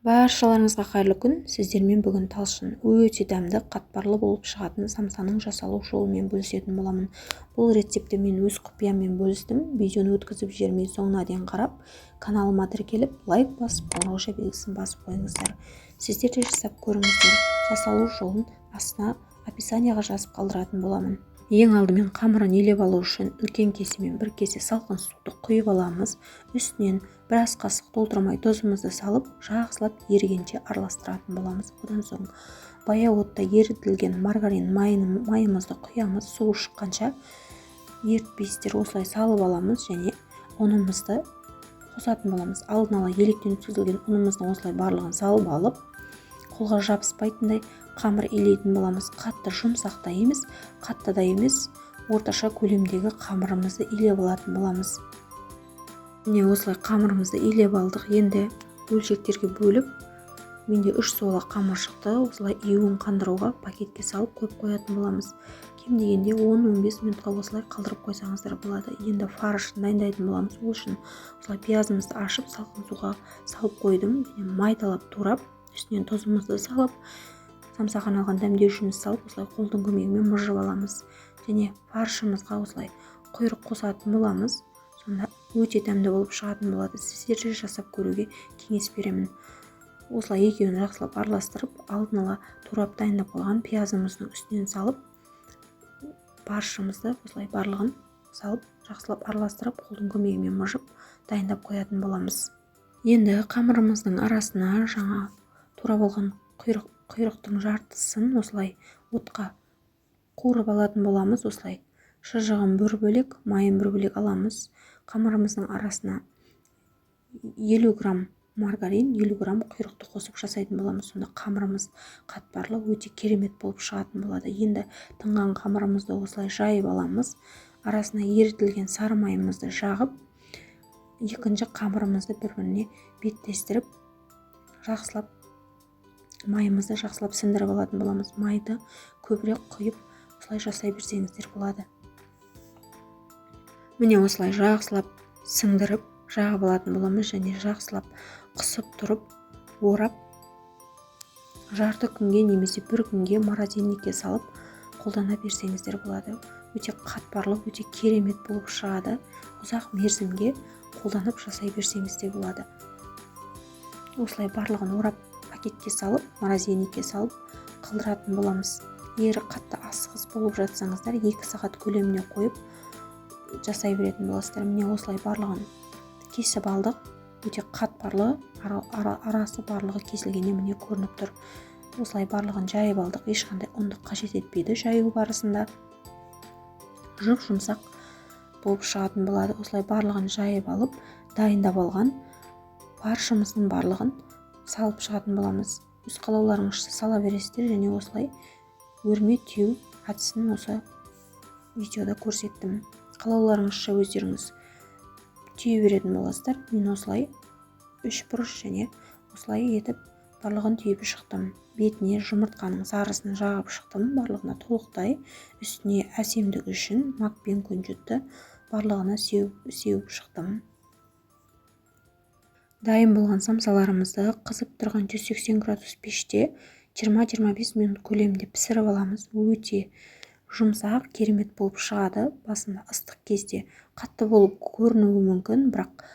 Баршаларыңызға қайырлы күн. Сіздермен бүгін талшын өте дәмді, қатпарлы болып шығатын самсаның жасалу жолымен бөлісетін боламын. Бұл рецепті мен өз құпияммен бөлістім. Видеоны өткізіп жібермей соңына дейін қарап, каналыма тіркеліп, лайк басып, қоңырауша белгісін басып қойыңыздар. Сіздер де жасап көріңіздер. Жасалу жолын астына описанияға жазып қалдыратын боламын. Ең алдымен қамырын елеп алу үшін үлкен кесемен бір кесе салқын суды құйып аламыз. Үстінен біраз қасық толтырмай тұзымызды салып, жақсылап ерігенше араластыратын боламыз. Одан соң баяу отта ерітілген маргарин майымызды құямыз. Суы шыққанша ерітпейсіздер, осылай салып аламыз және ұнымызды қосатын боламыз. Алдын ала електен өткізілген ұнымыздың осылай барлығын салып алып, қолға жабыспайтындай қамыр илейтін боламыз. Қатты жұмсақ та емес, қатты да емес, орташа көлемдегі қамырымызды илеп алатын боламыз. Міне осылай қамырымызды илеп алдық. Енді бөлшектерге бөліп, менде 3 суала қамыр шықты. Осылай июін қандыруға пакетке салып қойып қоятын боламыз. Кем дегенде 10-15 минутқа осылай қалдырып қойсаңыздар болады. Енді фаршын дайындайтын боламыз. Ол үшін осылай пиязымызды ашып, салқын суға салып қойдым. Майталап турап, үстінен тұзымызды салып, самсаға арналған дәмдеушімізді салып, осылай қолдың көмегімен мыжып аламыз. Және фаршымызға осылай құйрық қосатын боламыз. Сонда өте дәмді болып шығатын болады. Сіздер де жасап көруге кеңес беремін. Осылай екеуін жақсылап араластырып, алдын ала турап дайындап қойған пиязымыздың үстінен салып, фаршымызды осылай барлығын салып, жақсылап араластырып, қолдың көмегімен мыжып дайындап қоятын боламыз. Енді қамырымыздың арасына жаңа турап алған құйрықтың жартысын осылай отқа қуырып алатын боламыз. Осылай шыжығын бір бөлек, майын бір бөлек аламыз. Қамырымыздың арасына 50 грамм маргарин, 50 грамм құйрықты қосып жасайтын боламыз. Сонда қамырымыз қатпарлы, өте керемет болып шығатын болады. Енді тыңған қамырымызды осылай жайып аламыз. Арасына ерітілген сары майымызды жағып, екінші қамырымызды бір-біріне беттестіріп, жақсылап майымызды жақсылап сіңдіріп алатын боламыз. Майды көбірек құйып, осылай жасай берсеңіздер болады. Міне осылай жақсылап сіңдіріп, жағып алатын боламыз және жақсылап қысып тұрып, орап, жарты күнге немесе бір күнге морозильникке салып қолдана берсеңіздер болады. Өте қатпарлы, өте керемет болып шығады. Ұзақ мерзімге қолданып жасай берсеңіздер болады. Осылай барлығын орап, пакетке салып, морозильникке салып қалдыратын боламыз. Егер қатты асығыс болып жатсаңыздар, 2 сағат көлеміне қойып жасай беретін боласыздар. Міне осылай барлығын кесіп алдық. Өте қатпарлы, арасы барлығы кесілгенде міне көрініп тұр. Осылай барлығын жайып алдық. Ешқандай ұнды қажет етпейді. Жаю барысында жұмсақ болып шығатын болады. Осылай барлығын жайып алып, дайындап алған фаршымыздың барлығын салып шығатын боламыз. Өз қалауларыңызша сала бересіздер және осылай өрме теу әдісін осы видеода көрсеттім. Қалауларыңызша өздеріңіз түйе беретін боласыздар. Мен осылай 3 бұрыш және осылай етіп барлығын түйіп шықтым. Бетіне жұмыртқаның сарысын жағып шықтым. Барлығына толықтай, үстіне әсемдігі үшін макпен күнжітті барлығына сеуіп шықтым. Дайын болған самсаларымызды қызып тұрған 180 градус пеште 20-25 минут көлемінде пісіріп аламыз. Өте жұмсақ, керемет болып шығады. Басында ыстық кезде қатты болып көрінуі мүмкін, бірақ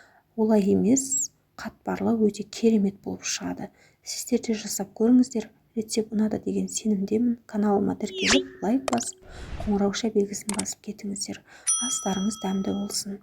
олай емес, қатпарлы, өте керемет болып шығады. Сіздер де жасап көріңіздер. Рецепт ұнады деген сенімдемін. Каналыма тіркеліп, лайк басып, қоңырауша белгісін басып кетіңіздер. Астарыңыз дәмді болсын.